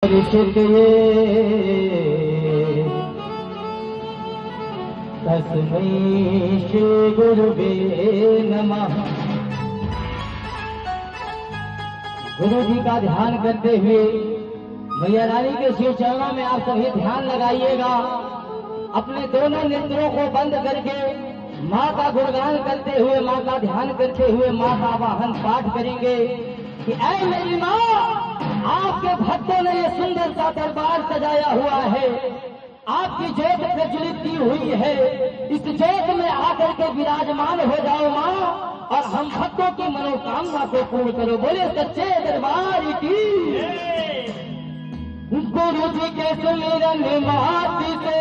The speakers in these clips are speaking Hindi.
तस्मै श्री गुरुवे नमः। गुरु जी का ध्यान करते हुए मैया रानी के श्री चरणों में आप सभी ध्यान लगाइएगा। अपने दोनों नेत्रों को बंद करके माँ का गुणगान करते हुए, माँ का ध्यान करते हुए माँ का वाहन पाठ करेंगे कि ऐ मेरी माँ, आपके भक्तों ने ये सुंदर सा दरबार सजाया हुआ है, आपकी जोत प्रज्वलित की हुई है, इस जोत में आकर के विराजमान हो जाओ माँ और हम भक्तों की मनोकामना को पूर्ण करो। बोले सच्चे दरबार की। गुरु जी के सुमिरन माति से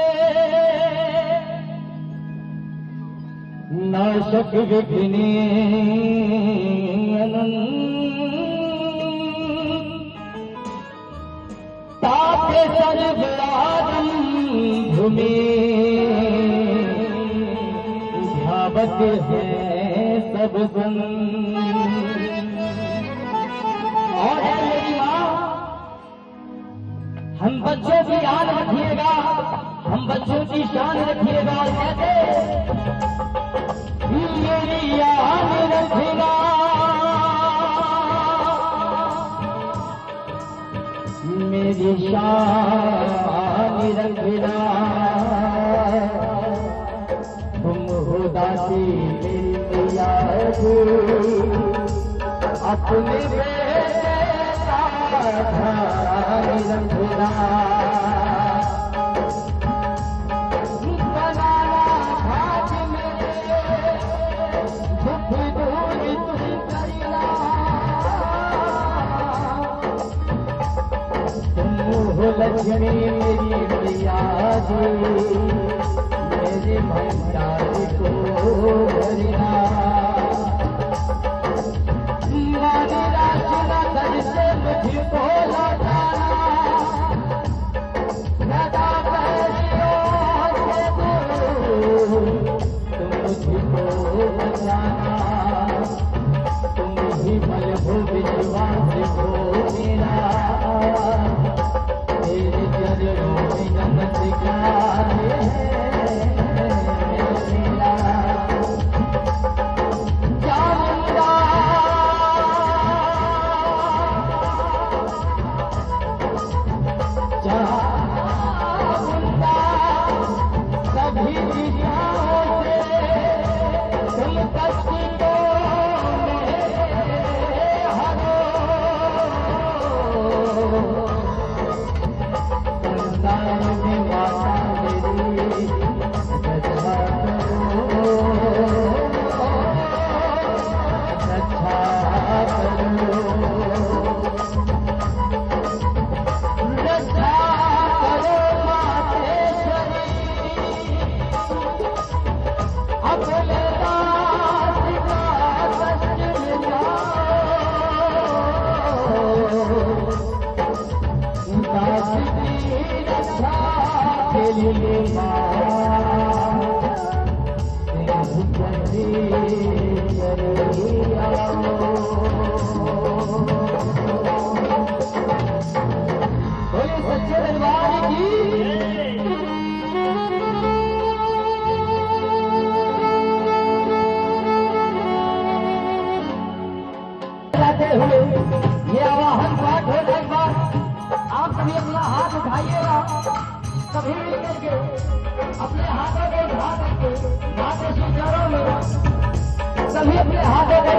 नाशक विघ्न तापे सर्वराजम भूमि ध्यावत है सब सन। और है मेरी माँ, हम बच्चों की याद रखिएगा, हम बच्चों की शान रखिएगा। और कहते मेरी याद रखना, मेरी शान रखना, तुम हो दासी मेरी याद अपने बेटा रखना। बनाना भाग मेरे दुख दूर तुम करना, लक्ष्मी मेरी मैया जी, मेरे भंडारी को भरना। मारी राजना दर से मुझको लौटाना, लगा पैरियों से दूर तुम मुझको बचाना। तुम ही बल हो विश्वास हो मेरा, तेरे चरणों में नमस्कार है मेरा। चामुंडा चामुंडा सभी दिशाओं से तुम कष्ट को ये आवाहन पाठ हो जाए बाद आप सभी अपना हाथ उठाइएगा, सभी मिलकर के अपने हाथों को उठा करके माता श्री चरणों में सभी अपने हाथों को